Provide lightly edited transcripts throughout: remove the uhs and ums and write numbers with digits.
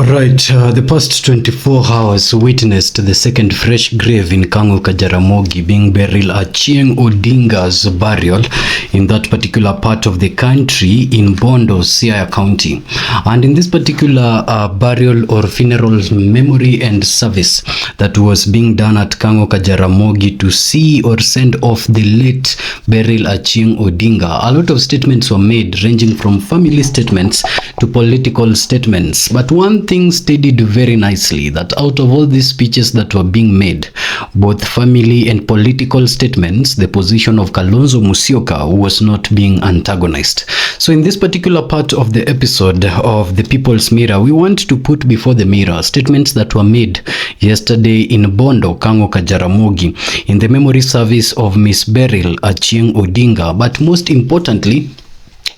Right, the past 24 hours witnessed the second fresh grave in Jaramogi, being Beryl Achieng Odinga's burial in that particular part of the country in Bondo, Siaya County. And in this particular burial or funeral memory and service that was being done at Jaramogi to see or send off the late Beryl Achieng Odinga, a lot of statements were made, ranging from family statements to political statements. But one thing studied very nicely, that out of all these speeches that were being made, both family and political statements, the position of Kalonzo Musyoka was not being antagonized. So in this particular part of the episode of the People's Mirror, we want to put before the mirror statements that were made yesterday in Bondo, Jaramogi, in the memory service of Miss Beryl Achieng Odinga. But most importantly,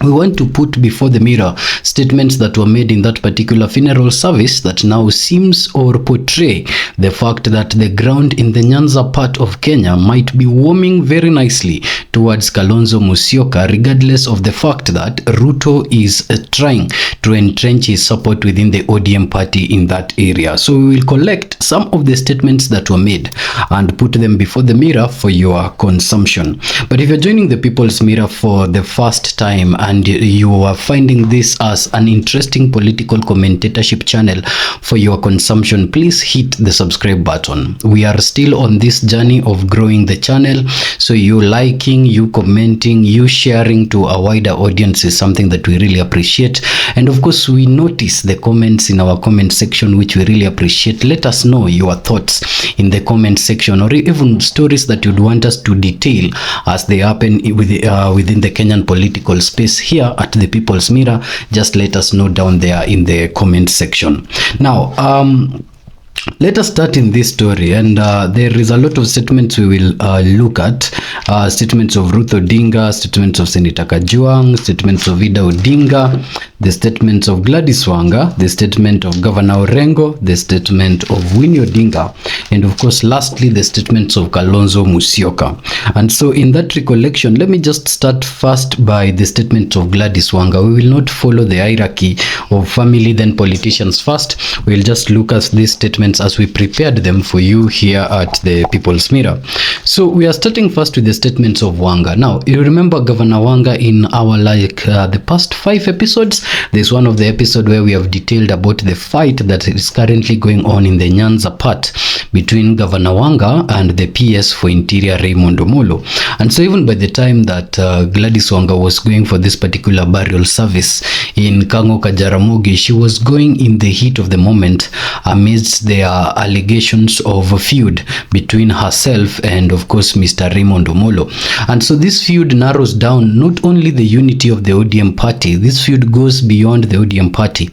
we want to put before the mirror statements that were made in that particular funeral service that now seems or portray the fact that the ground in the Nyanza part of Kenya might be warming very nicely towards Kalonzo Musyoka, regardless of the fact that Ruto is trying to entrench his support within the ODM party in that area. So we will collect some of the statements that were made and put them before the mirror for your consumption. But if you're joining the People's Mirror for the first time and you are finding this as an interesting political commentatorship channel for your consumption, please hit the subscribe button. We are still on this journey of growing the channel, so you liking, you commenting, you sharing to a wider audience is something that we really appreciate. And of course, we notice the comments in our comment section, which we really appreciate. Let us know your thoughts in the comment section, or even stories that you'd want us to detail as they happen within the Kenyan political space here at the People's Mirror. Just let us know down there in the comment section. Now, let us start in this story, and there is a lot of statements we will look at. Statements of Ruto Odinga, statements of Senator Kajwang, statements of Ida Odinga, the statements of Gladys Wanga, the statement of Governor Orango, the statement of Winnie Odinga, and of course lastly the statements of Kalonzo Musyoka. And so in that recollection, let me just start first by the statement of Gladys Wanga. We will not follow the hierarchy of family then politicians first. We'll just look at these statements as we prepared them for you here at the People's Mirror. So we are starting first with the statements of Wanga. Now, you remember Governor Wanga in our the past 5 episodes. There's one of the episode where we have detailed about the fight that is currently going on in the Nyanza part between Governor Wanga and the PS for Interior Raymond Omolo. And so even by the time that Gladys Wanga was going for this particular burial service in Jaramogi, she was going in the heat of the moment amidst their allegations of a feud between herself and of course Mr. Raymond Omolo. And so this feud narrows down not only the unity of the ODM party, this feud goes beyond the ODM party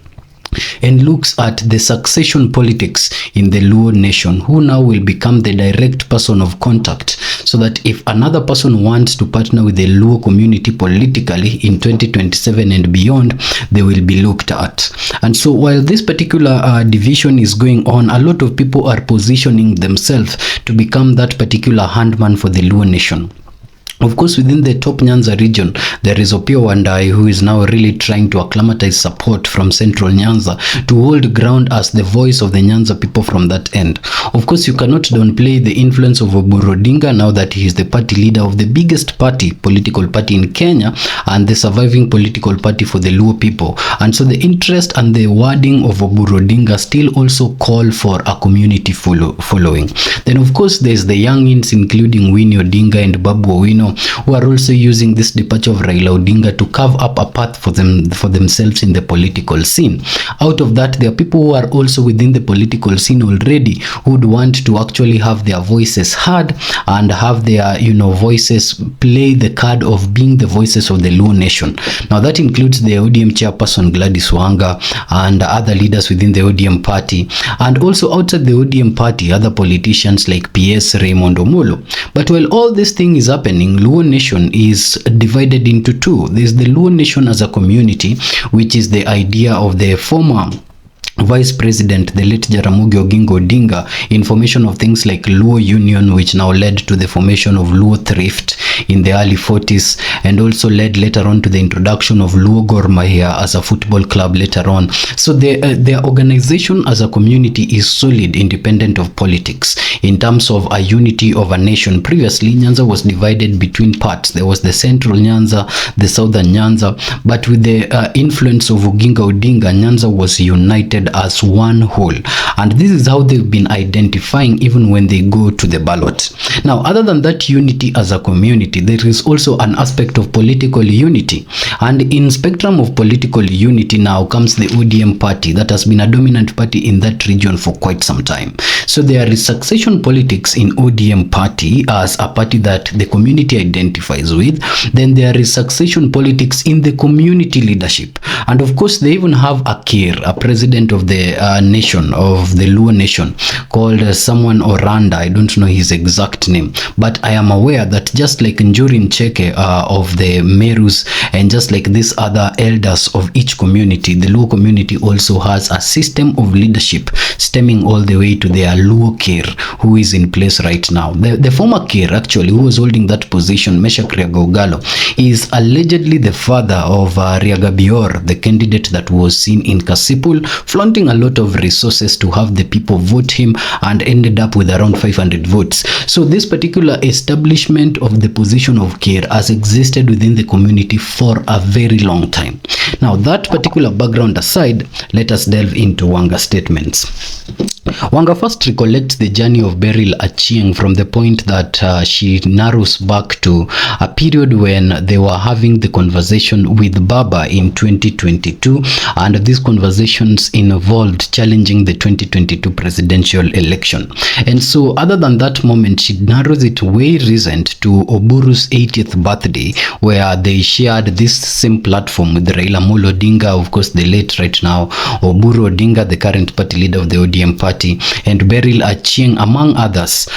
and looks at the succession politics in the Luo nation, who now will become the direct person of contact, so that if another person wants to partner with the Luo community politically in 2027 and beyond, they will be looked at. And so while this particular division is going on, a lot of people are positioning themselves to become that particular handman for the Luo nation. Of course, within the top Nyanza region, there is Opiyo Wandayi, who is now really trying to acclimatize support from central Nyanza to hold ground as the voice of the Nyanza people from that end. Of course, you cannot downplay the influence of Beryl Odinga now that he is the party leader of the biggest political party in Kenya and the surviving political party for the Luo people. And so the interest and the wording of Beryl Odinga still also call for a community following. Then, of course, there's the youngins, including Winnie Odinga and Babu Owino, who are also using this departure of Raila Odinga to carve up a path for themselves in the political scene. Out of that, there are people who are also within the political scene already who would want to actually have their voices heard and have their voices play the card of being the voices of the Luo nation. Now that includes the ODM chairperson Gladys Wanga and other leaders within the ODM party, and also outside the ODM party, other politicians like PS Raymond Omolo. But while all this thing is happening, Luo nation is divided into two. There's the Luo nation as a community, which is the idea of the former Vice President, the late Jaramogi Oginga Odinga, in formation of things like Luo Union, which now led to the formation of Luo Thrift in the early 40s, and also led later on to the introduction of Luo Gor Mahia as a football club later on. So their organization as a community is solid, independent of politics, in terms of a unity of a nation. Previously, Nyanza was divided between parts. There was the central Nyanza, the southern Nyanza, but with the influence of Oginga Odinga, Nyanza was united as one whole, and this is how they've been identifying even when they go to the ballot. Now, other than that unity as a community, there is also an aspect of political unity, and in spectrum of political unity now comes the ODM party that has been a dominant party in that region for quite some time. So there is succession politics in ODM party as a party that the community identifies with. Then there is succession politics in the community leadership, and of course they even have a Kir, a president of the nation, of the Luo nation, called someone Oranda. I don't know his exact name, but I am aware that just like Njuri Ncheke of the Merus, and just like these other elders of each community, the Luo community also has a system of leadership stemming all the way to their Luo Kir, who is in place right now. The former Kir, actually, who was holding that position, Meshak Riagaugalo, is allegedly the father of Rigathi Bior, the candidate that was seen in Kasipul, flaunting a lot of resources to have the people vote him, and ended up with around 500 votes. So this particular establishment of the position of Kir has existed within the community for a very long time. Now, that particular background aside, let us delve into Wanga's statements. Wanga first recollects the journey of Beryl Achieng from the point that she narrows back to a period when they were having the conversation with Baba in 2022, and these conversations involved challenging the 2022 presidential election. And so other than that moment, she narrows it way recent to Oburu's 80th birthday, where they shared this same platform with Raila Amolo Odinga, of course the late right now Oburu Odinga, the current party leader of the ODM party, and Beryl Achieng, among others,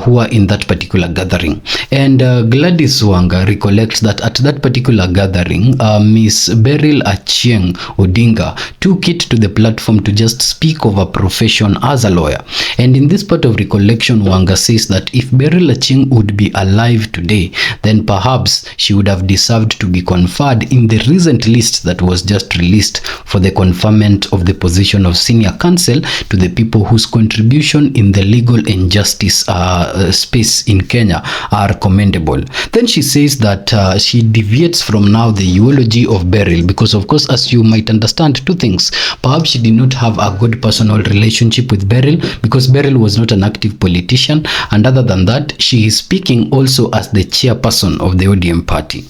who are in that particular gathering. And Gladys Wanga recollects that at that particular gathering, Miss Beryl Achieng Odinga took it to the platform to just speak of a profession as a lawyer. And in this part of recollection, Wanga says that if Beryl Achieng would be alive today, then perhaps she would have deserved to be conferred in the recent list that was just released for the conferment of the position of senior counsel to the people whose contribution in the legal and justice space in Kenya are commendable. Then she says that she deviates from now the eulogy of Beryl because, of course, as you might understand, two things. Perhaps she did not have a good personal relationship with Beryl because Beryl was not an active politician, and other than that, she is speaking also as the chairperson of the ODM party.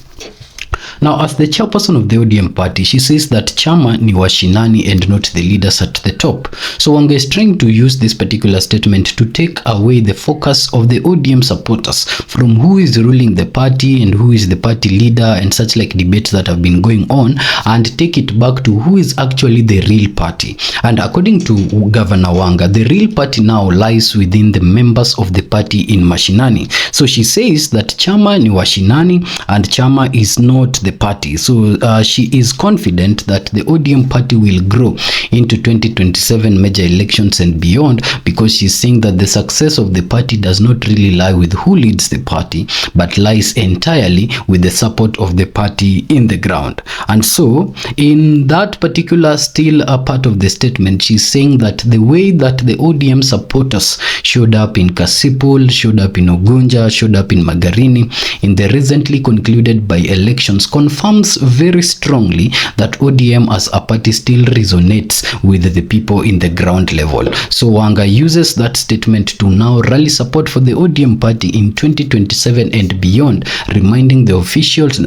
Now, as the chairperson of the ODM party, she says that chama ni washinani and not the leaders at the top. So Wanga is trying to use this particular statement to take away the focus of the ODM supporters from who is ruling the party and who is the party leader and such like debates that have been going on, and take it back to who is actually the real party. And according to Governor Wanga, the real party now lies within the members of the party in mashinani. So she says that chama ni washinani and chama is not the party. So she is confident that the ODM party will grow into 2027 major elections and beyond, because she's saying that the success of the party does not really lie with who leads the party, but lies entirely with the support of the party in the ground. And so in that particular still a part of the statement, she's saying that the way that the ODM supporters showed up in Kasipul, showed up in Ugunja, showed up in Magarini in the recently concluded by elections confirms very strongly that ODM as a party still resonates with the people in the ground level. So Wanga uses that statement to now rally support for the ODM party in 2027 and beyond, reminding the officials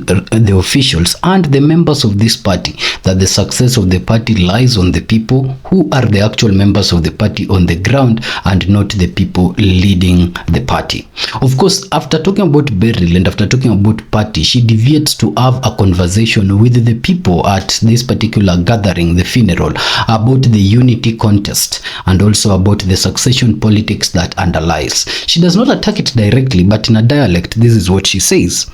and the members of this party that the success of the party lies on the people who are the actual members of the party on the ground and not the people leading the party. Of course, after talking about Beryl and after talking about party, she deviates to have a conversation with the people at this particular gathering, the funeral, about the unity contest and also about the succession politics that underlies. She does not attack it directly, but in a dialect, this is what she says.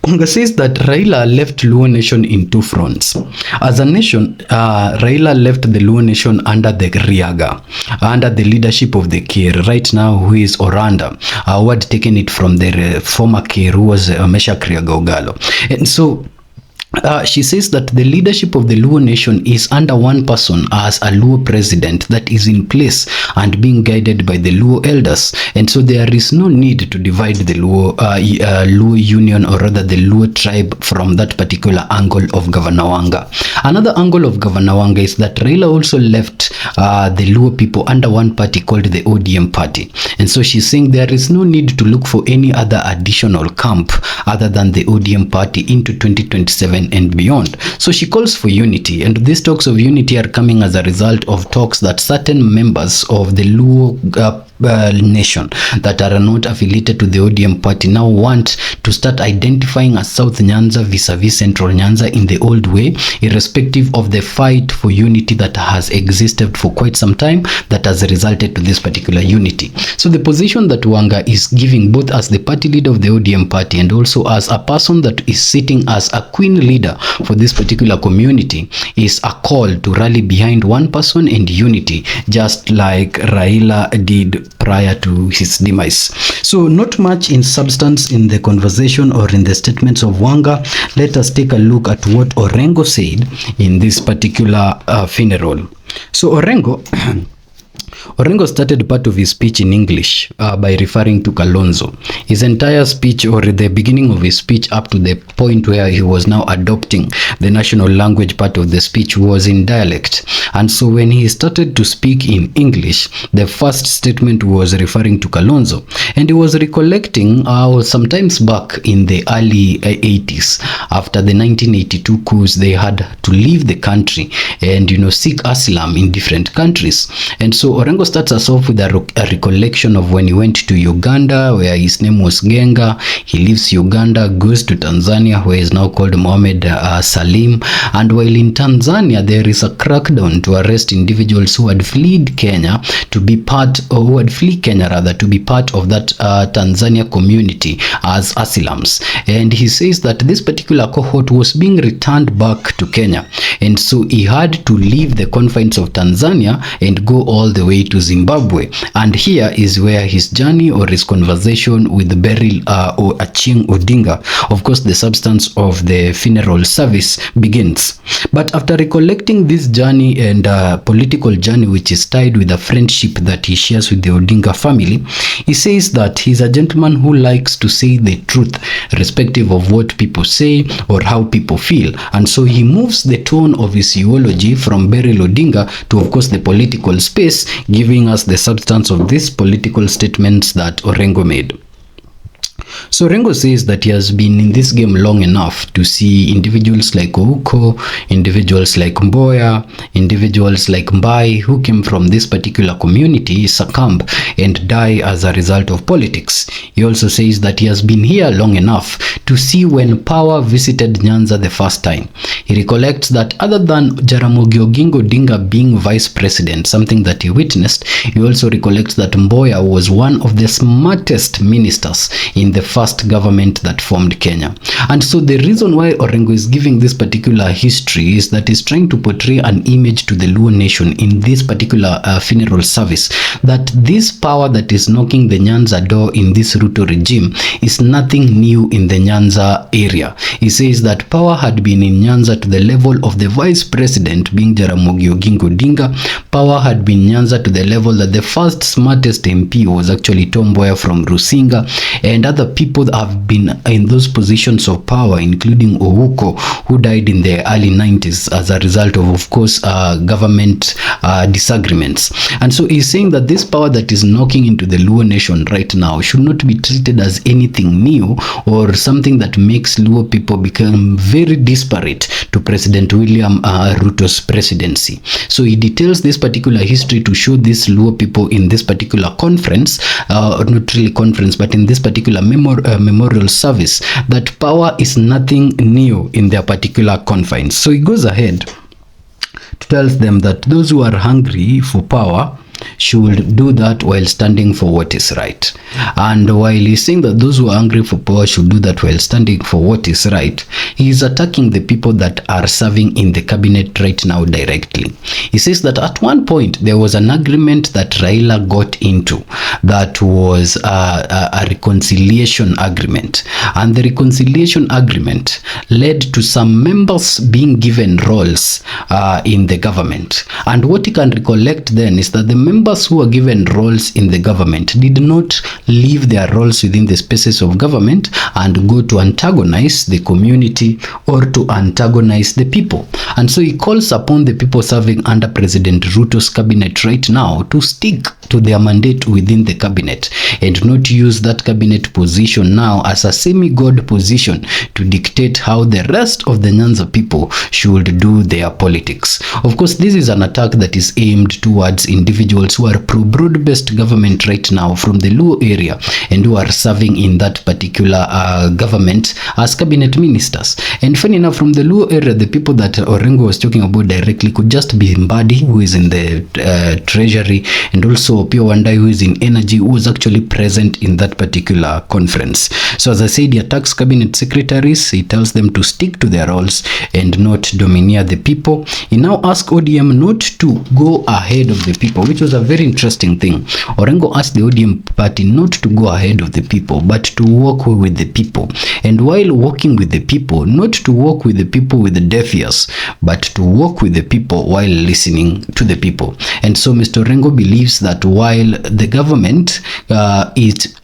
Wanga says that Raila left Luo Nation in two fronts. As a nation, Raila left the Luo Nation under the Riaga, under the leadership of the Kir, right now who is Oranda, who had taken it from the former Kir, who was Meshach Riaga Ogalo. And so she says that the leadership of the Luo Nation is under one person as a Luo president that is in place and being guided by the Luo elders. And so there is no need to divide the Luo Union, or rather the Luo tribe, from that particular angle of Governor Wanga. Another angle of Governor Wanga is that Raila also left the Luo people under one party called the ODM party. And so she's saying there is no need to look for any other additional camp other than the ODM party into 2027 and beyond. So she calls for unity, and these talks of unity are coming as a result of talks that certain members of the Luo nation that are not affiliated to the ODM party now want to start identifying as South Nyanza vis-a-vis Central Nyanza in the old way, irrespective of the fight for unity that has existed for quite some time that has resulted to this particular unity. So the position that Wanga is giving, both as the party leader of the ODM party and also as a person that is sitting as a queen leader for this particular community, is a call to rally behind one person and unity, just like Raila did prior to his demise. So not much in substance in the conversation or in the statements of Wanga. Let us take a look at what Orango said in this particular funeral. So Orango started part of his speech in English by referring to Kalonzo. His entire speech, or the beginning of his speech up to the point where he was now adopting the national language part of the speech, was in dialect. And so when he started to speak in English, the first statement was referring to Kalonzo. And he was recollecting sometimes back in the early 80s, after the 1982 coups, they had to leave the country and, seek asylum in different countries. And so Orango starts us off with a recollection of when he went to Uganda, where his name was Genga. He leaves Uganda, goes to Tanzania, where he is now called Mohammed Salim. And while in Tanzania, there is a crackdown to arrest individuals who had fled Kenya to be part, or who had fled Kenya rather, to be part of that Tanzania community as asylums. And he says that this particular cohort was being returned back to Kenya. And so he had to leave the confines of Tanzania and go all the way to Zimbabwe. And here is where his journey, or his conversation with Beryl Achieng Odinga, of course the substance of the funeral service, begins. But after recollecting this journey and political journey which is tied with a friendship that he shares with the Odinga family, he says that he's a gentleman who likes to say the truth, irrespective of what people say or how people feel. And so he moves the tone of his eulogy from Beryl Odinga to, of course, the political space, giving us the substance of these political statements that Orango made. So Orango says that he has been in this game long enough to see individuals like Ouko, individuals like Mboya, individuals like Mbai, who came from this particular community, succumb and die as a result of politics. He also says that he has been here long enough to see when power visited Nyanza the first time. He recollects that other than Jaramogi Oginga Odinga being vice president, something that he witnessed, he also recollects that Mboya was one of the smartest ministers in the first government that formed Kenya. And so the reason why Orango is giving this particular history is that he's trying to portray an image to the Luo nation in this particular funeral service, that this power that is knocking the Nyanza door in this Ruto regime is nothing new in the Nyanza area. He says that power had been in Nyanza to the level of the vice president being Jaramogi Oginga Odinga. Power had been Nyanza to the level that the first smartest MP was actually Tom Mboya from Rusinga, and other people have been in those positions of power, including Ouko, who died in the early 90s as a result of course, government disagreements. And so he's saying that this power that is knocking into the Luo nation right now should not be treated as anything new or something that makes Luo people become very disparate to President William Ruto's presidency. So he details this particular history to show these Luo people in this particular conference, not really conference, but in this particular memorial service, that power is nothing new in their particular confines. So he goes ahead to tell them that those who are hungry for power should do that while standing for what is right. And while he's saying that those who are hungry for power should do that while standing for what is right, he is attacking the people that are serving in the cabinet right now directly. He says that at one point there was an agreement that Raila got into that was a reconciliation agreement, and the reconciliation agreement led to some members being given roles in the government. And what he can recollect then is that the members who were given roles in the government did not leave their roles within the spaces of government and go to antagonize the community or to antagonize the people. And so he calls upon the people serving under President Ruto's cabinet right now to stick to their mandate within the cabinet and not use that cabinet position now as a semi-god position to dictate how the rest of the Nyanza people should do their politics. Of course, this is an attack that is aimed towards individuals who are pro-broad-based government right now from the Luo area and who are serving in that particular government as cabinet ministers. And funny enough, from the Luo area, the people that Orango was talking about directly could just be Mbadi, who is in the treasury, and also Pio Wanda, who is in energy, who was actually present in that particular conference. So as I said, he attacks cabinet secretaries. He tells them to stick to their roles and not domineer the people. He now asked ODM not to go ahead of the people, which was a very interesting thing. Orango asked the ODM party not to go ahead of the people, but to walk with the people. And while walking with the people, not to walk with the people with the deaf ears, but to walk with the people while listening to the people. And so Mr. Orango believes that while the government is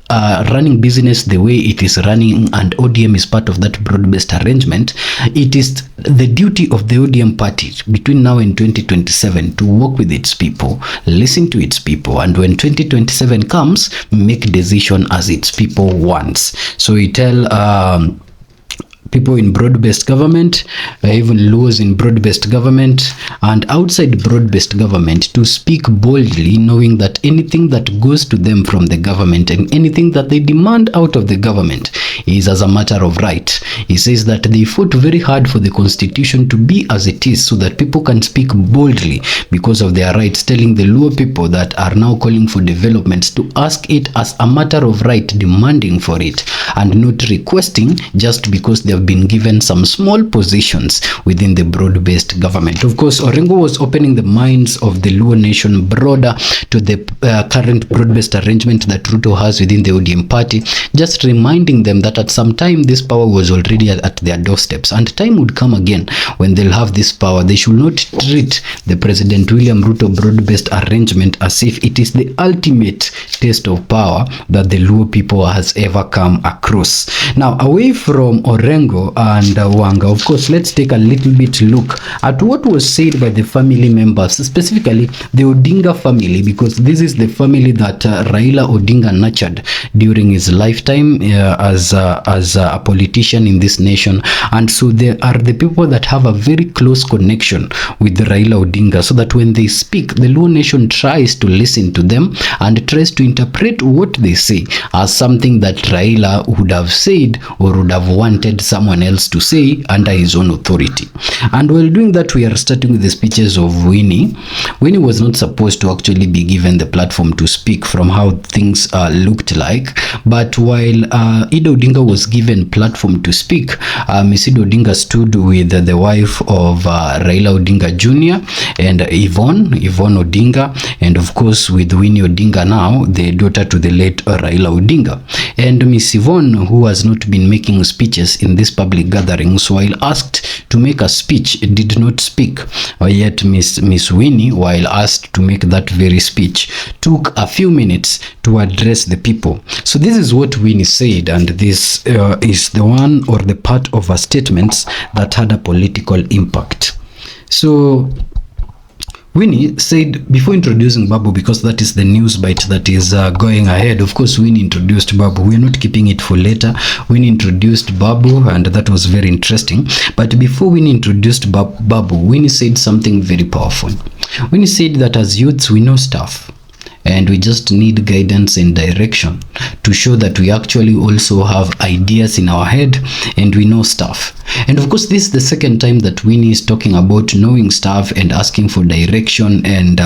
running business the way it is running, and ODM is part of that broad-based arrangement, it is the duty of the ODM party between now and 2027 to work with its people, listen to its people, and when 2027 comes, make decision as its people wants. So we tell people in broad-based government, even Luos in broad-based government and outside broad-based government, to speak boldly, knowing that anything that goes to them from the government and anything that they demand out of the government is as a matter of right. He says that they fought very hard for the constitution to be as it is so that people can speak boldly because of their rights, telling the Luo people that are now calling for developments to ask it as a matter of right, demanding for it, and not requesting just because they have been given some small positions within the broad-based government. Of course, Orango was opening the minds of the Luo nation broader to the current broad-based arrangement that Ruto has within the ODM party, just reminding them that at some time this power was already at their doorsteps, and time would come again when they'll have this power. They should not treat the President William Ruto broad-based arrangement as if it is the ultimate test of power that the Luo people has ever come across. Now, away from Orango and Wanga, of course, let's take a little bit look at what was said by the family members, specifically the Odinga family, because this is the family that Raila Odinga nurtured during his lifetime as a politician in this nation. And so they are the people that have a very close connection with Raila Odinga, so that when they speak, the Luo nation tries to listen to them and tries to interpret what they say as something that Raila would have said or would have wanted someone else to say under his own authority. And while doing that, we are starting with the speeches of Winnie. Winnie was not supposed to actually be given the platform to speak from how things looked like, but while Ida Odinga was given platform to speak, Miss Ida Odinga stood with the wife of Raila Odinga Jr. and Yvonne Odinga, and of course with Winnie Odinga now, the daughter to the late Raila Odinga. And Miss Yvonne, who has not been making speeches in this public gatherings, while asked to make a speech, did not speak. Yet Miss Winnie, while asked to make that very speech, took a few minutes to address the people. So this is what Winnie said, and this is the one or the part of her statements that had a political impact. So Winnie said, before introducing Babu, because that is the news bite that is going ahead, of course Winnie introduced Babu. We're not keeping it for later. Winnie introduced Babu, and that was very interesting. But before Winnie introduced Babu, Winnie said something very powerful. Winnie said that as youths we know stuff, and we just need guidance and direction. to show that we actually also have ideas in our head and we know stuff. And of course, this is the second time that Winnie is talking about knowing stuff and asking for direction and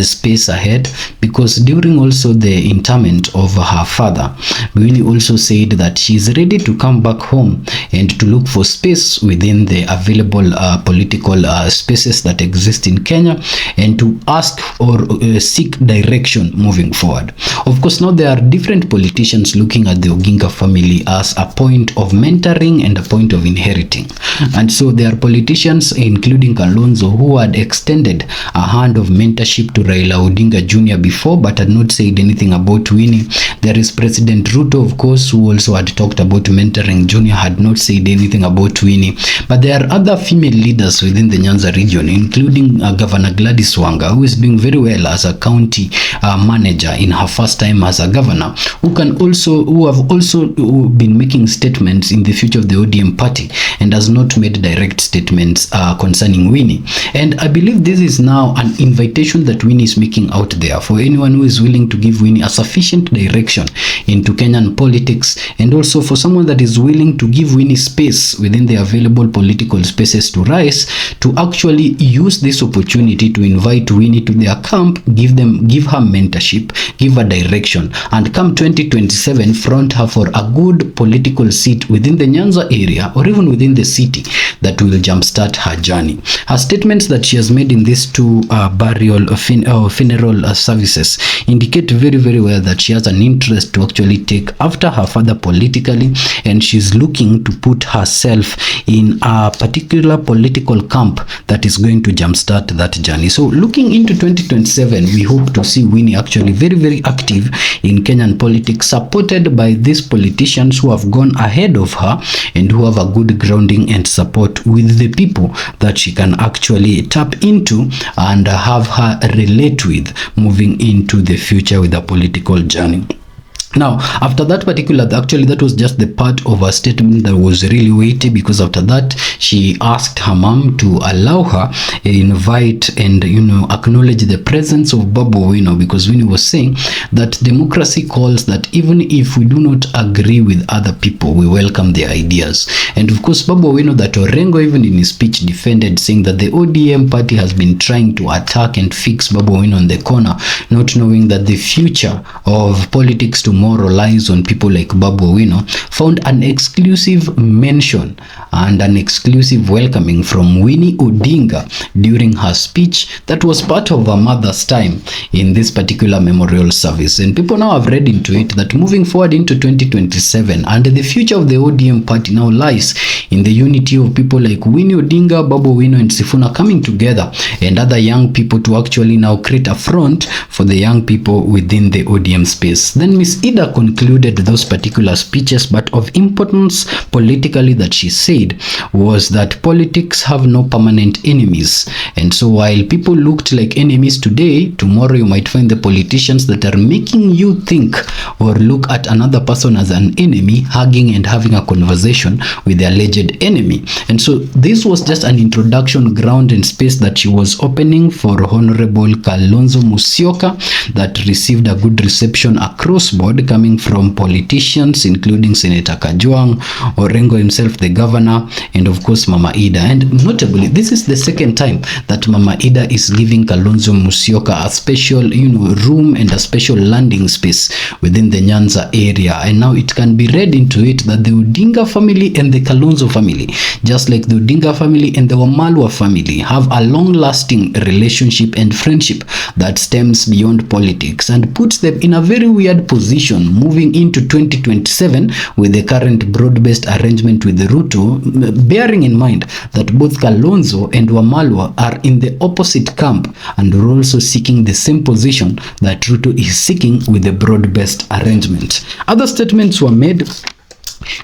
space ahead, because during also the interment of her father, Winnie also said that she's ready to come back home and to look for space within the available political spaces that exist in Kenya, and to ask or seek direction moving forward. Of course, now there are different politicians looking at the Odinga family as a point of mentoring and a point of inheriting. And so there are politicians, including Kalonzo, who had extended a hand of mentorship to Raila Odinga Jr. before, but had not said anything about Winnie. There is President Ruto, of course, who also had talked about mentoring Junior, had not said anything about Winnie. But there are other female leaders within the Nyanza region, including Governor Gladys Wanga, who is doing very well as a county manager in her first time as a governor, who have also been making statements in the future of the ODM party and has not made direct statements concerning Winnie. And I believe this is now an invitation that Winnie is making out there for anyone who is willing to give Winnie a sufficient direction into Kenyan politics, and also for someone that is willing to give Winnie space within the available political spaces to rise, to actually use this opportunity to invite Winnie to their camp, give her mentorship, give her direction, and come 2027 front her for a good political seat within the Nyanza area or even within the city that will jumpstart her journey. Her statements that she has made in these two burial funeral services indicate very, very well that she has an interest to actually take after her father politically, and she's looking to put herself in a particular political camp that is going to jumpstart that journey. So looking into 2027, we hope to see Winnie actually very, very active in Kenyan politics, supported by these politicians who have gone ahead of her and who have a good grounding and support with the people that she can actually tap into and have her relate with moving into the future with a political journey. Now, after that actually that was just the part of her statement that was really weighty, because after that she asked her mom to allow her invite and acknowledge the presence of Babu Owino, because Winnie was saying that democracy calls that even if we do not agree with other people, we welcome their ideas. And of course, Babu Owino, that Orango even in his speech defended, saying that the ODM party has been trying to attack and fix Babu Owino on the corner, not knowing that the future of politics tomorrow lies on people like Babu Owino, found an exclusive mention and an exclusive welcoming from Winnie Odinga during her speech that was part of her mother's time in this particular memorial service. And people now have read into it that moving forward into 2027, and the future of the ODM party now lies in the unity of people like Winnie Odinga, Babu Owino and Sifuna coming together, and other young people to actually now create a front for the young people within the ODM space. Then Miss Ida concluded those particular speeches, but of importance politically that she said was that politics have no permanent enemies. And so while people looked like enemies today, tomorrow you might find the politicians that are making you think or look at another person as an enemy, hugging and having a conversation with the alleged enemy. And so this was just an introduction ground and space that she was opening for Honorable Kalonzo Musyoka, that received a good reception across board, coming from politicians including Senator Kajwang, Orango himself, the governor, and of course Mama Ida. And notably, this is the second time that Mama Ida is giving Kalonzo Musyoka a special room and a special landing space within the Nyanza area. And now it can be read into it that the Odinga family and the Kalonzo family, just like the Odinga family and the Wamalwa family, have a long-lasting relationship and friendship that stems beyond politics and puts them in a very weird position moving into 2027 with the current broad-based arrangement with the Ruto, bearing in mind that both Kalonzo and Wamalwa are in the opposite camp and are also seeking the same position that Ruto is seeking with the broad-based arrangement. Other statements were made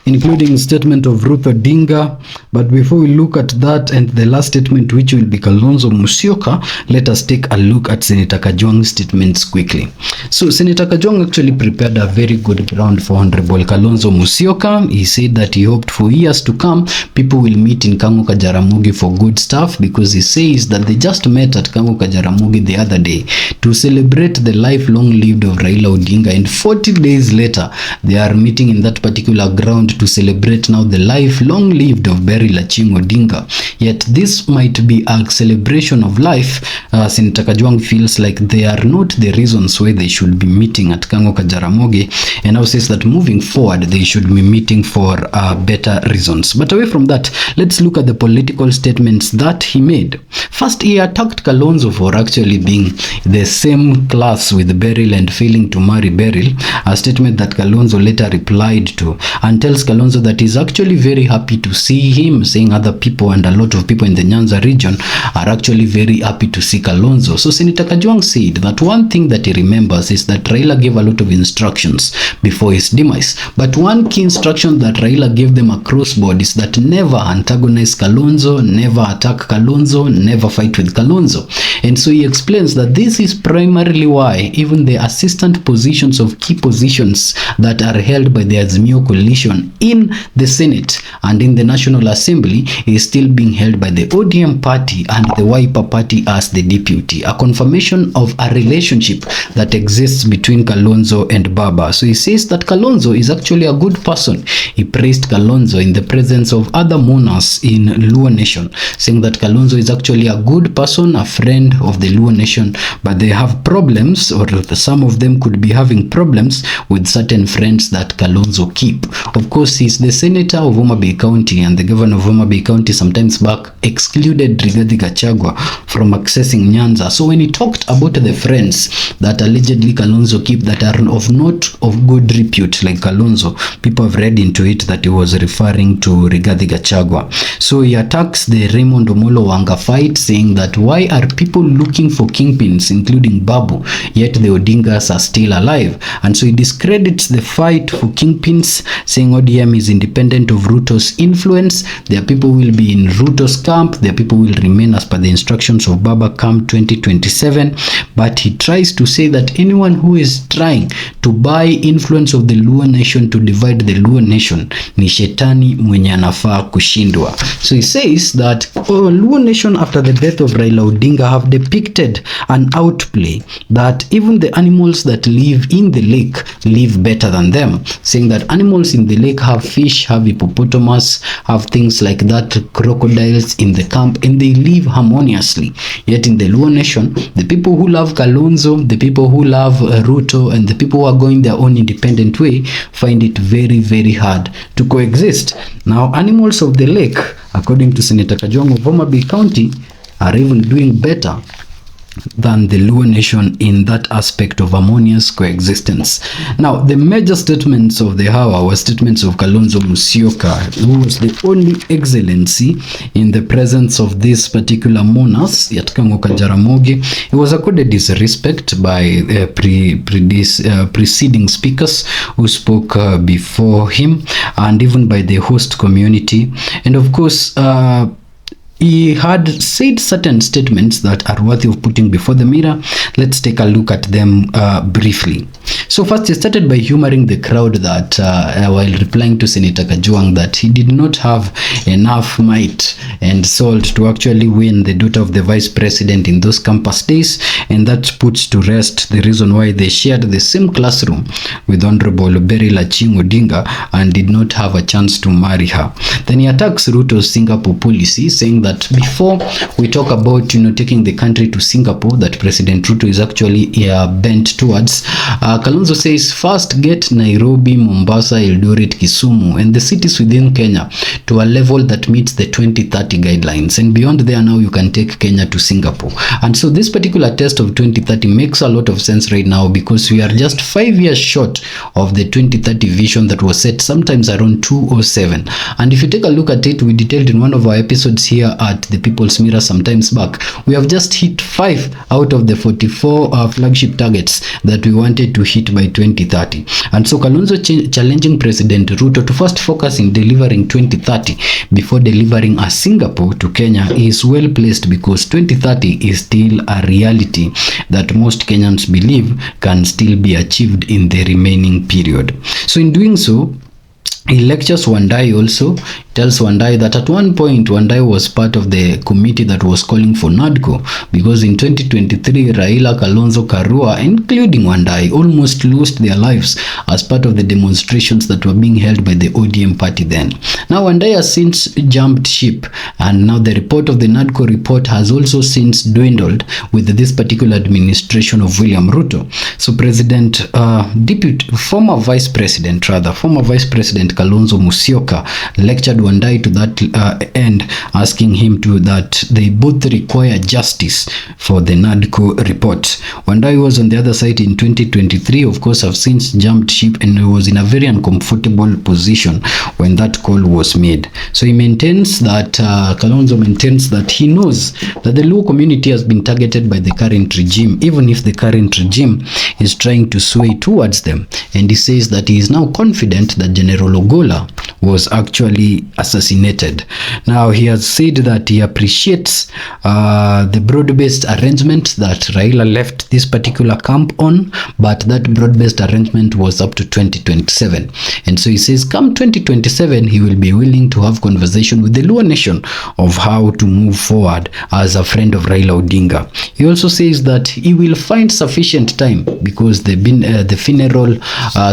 including statement of Ruto Odinga. But before we look at that and the last statement, which will be Kalonzo Musyoka, let us take a look at Senator Kajwang's statements quickly. So Senator Kajwang actually prepared a very good ground for Honorable Kalonzo Musyoka. He said that he hoped for years to come people will meet in Kanguka Jaramogi for good stuff, because he says that they just met at Kanguka Jaramogi the other day to celebrate the lifelong lived of Raila Odinga, and 40 days later they are meeting in that particular ground to celebrate now the lifelong lived of Beryl Achieng Odinga. Yet this might be a celebration of life. Senator Kajwang feels like they are not the reasons why they should be meeting at Kanguka Jaramogi, and now says that moving forward they should be meeting for better reasons. But away from that, let's look at the political statements that he made. First, he attacked Kalonzo for actually being the same class with Beryl and failing to marry Beryl, a statement that Kalonzo later replied to, and tells Kalonzo that he's actually very happy to see him, saying other people and a lot of people in the Nyanza region are actually very happy to see Kalonzo. So Senator Kajwang said that one thing that he remembers is that Raila gave a lot of instructions before his demise, but one key instruction that Raila gave them across board is that never antagonize Kalonzo, never attack Kalonzo, never fight with Kalonzo. And so he explains that this is primarily why even the assistant positions of key positions that are held by the Azimio coalition in the Senate and in the National Assembly is still being held by the ODM party and the Wiper party as the deputy, a confirmation of a relationship that exists between Kalonzo and Baba. So he says that Kalonzo is actually a good person. He praised Kalonzo in the presence of other mourners in Luo Nation, saying that Kalonzo is actually a good person, a friend of the Luo Nation, but they have problems, or some of them could be having problems with certain friends that Kalonzo keep. Of course, he's the senator of Homa Bay County, and the governor of Homa Bay County sometimes back excluded Gachagua from accessing Nyanza. So when he talked about the friends that allegedly Kalonzo keep that are of not of good repute like Kalonzo, people have read into it that he was referring to Rigathi Gachagua. So he attacks the Raymond Omolo Wanga fight, saying that why are people looking for kingpins, including Babu, yet the Odingas are still alive? And so he discredits the fight for kingpins, saying ODM is independent of Ruto's influence. Their people will be in Ruto's camp. Their people will remain as per the instructions of Baba come 2027. But he tries to say that anyone who is trying to buy influence of the Luo Nation to divide the Luo Nation ni shetani mwenye anafaa kushindwa. So he says that Luo Nation after the death of Raila Odinga have depicted an outplay that even the animals that live in the lake live better than them, saying that animals in the lake have fish, have hippopotamus, have things like that, crocodiles in the camp, and they live harmoniously. Yet in the Luo Nation, the people who love Kalonzo, the people who love Ruto, and the people who are going their own independent way find it very, very hard to coexist. Now, animals of the lake, according to Senator Kajwang of Homa Bay County, are even doing better than the Luo Nation in that aspect of harmonious coexistence. Now, the major statements of the hour were statements of Kalonzo Musyoka, who was the only excellency in the presence of this particular mourners at Kanguka Jaramogi. He was accorded his respect by preceding speakers who spoke before him, and even by the host community. And of course, he had said certain statements that are worthy of putting before the mirror. Let's take a look at them briefly. So first, he started by humoring the crowd that while replying to Senator Kajwang that he did not have enough might and salt to actually win the daughter of the vice president in those campus days, and that puts to rest the reason why they shared the same classroom with Honorable Beryl Achieng Odinga and did not have a chance to marry her. Then he attacks Ruto's Singapore policy, saying that before we talk about taking the country to Singapore that President Ruto is actually bent towards, Kalonzo says first get Nairobi, Mombasa, Eldoret, Kisumu and the cities within Kenya to a level that meets the 2030 guidelines, and beyond there now you can take Kenya to Singapore. And so this particular test of 2030 makes a lot of sense right now, because we are just 5 years short of the 2030 vision that was set sometimes around 2007. And if you take a look at it, we detailed in one of our episodes here at the People's Mirror sometimes back, we have just hit 5 out of the 44 flagship targets that we wanted to hit by 2030. And so Kalonzo challenging President Ruto to first focus in delivering 2030 before delivering a Singapore to Kenya is well placed, because 2030 is still a reality that most Kenyans believe can still be achieved in the remaining period. So in doing so, he lectures Wandai also, tells Wandai that at one point Wandai was part of the committee that was calling for NADCO, because in 2023 Raila, Kalonzo, Karua, including Wandai, almost lost their lives as part of the demonstrations that were being held by the ODM party then. Now Wandai has since jumped ship, and now the report of the NADCO report has also since dwindled with this particular administration of William Ruto. So former Vice President Kalonzo Musyoka lectured Wandai to that end, asking him that they both require justice for the NADCO report. Wandai was on the other side in 2023, of course, have since jumped ship, and was in a very uncomfortable position when that call was made. So he maintains that, Kalonzo maintains that he knows that the Luo community has been targeted by the current regime, even if the current regime is trying to sway towards them. And he says that he is now confident that General Ogola was actually assassinated. Now he has said that he appreciates the broad-based arrangement that Raila left this particular camp on, but that broad-based arrangement was up to 2027. And so he says come 2027 he will be willing to have conversation with the Luo nation of how to move forward as a friend of Raila Odinga. He also says that he will find sufficient time, because the funeral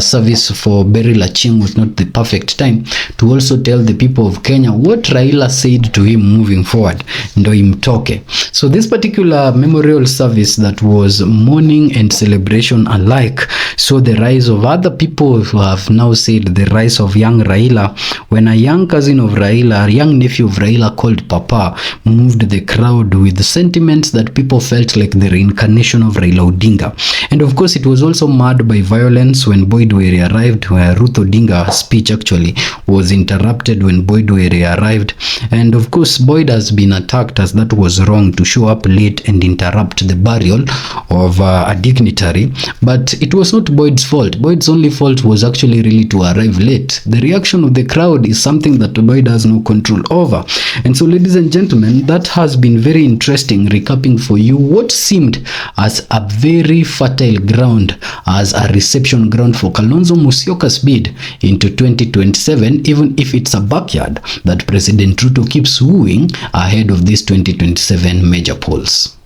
service for Beryl Achieng was not the perfect time, to also tell the people of Kenya what Raila said to him moving forward, ndo imtoke. So this particular memorial service that was mourning and celebration alike saw the rise of other people who have now said the rise of young Raila, when a young cousin of Raila, a young nephew of Raila called Papa, moved the crowd with sentiments that people felt like the reincarnation of Raila Odinga. And of course it was also marred by violence when Boyd Were arrived, where Ruto Odinga's speech actually was interrupted when Boyd Were arrived. And of course Boyd has been attacked, as that was wrong to show up late and interrupt the burial of a dignitary. But it was not Boyd's fault. Boyd's only fault was actually really to arrive late. The reaction of the crowd is something that Boyd has no control over. And so, ladies and gentlemen, that has been very interesting, recapping for you what seemed as a very fertile ground, as a reception ground for Kalonzo Musyoka's bid into 2027, even if it's a backyard that President Ruto keeps wooing ahead of these 2027 major polls.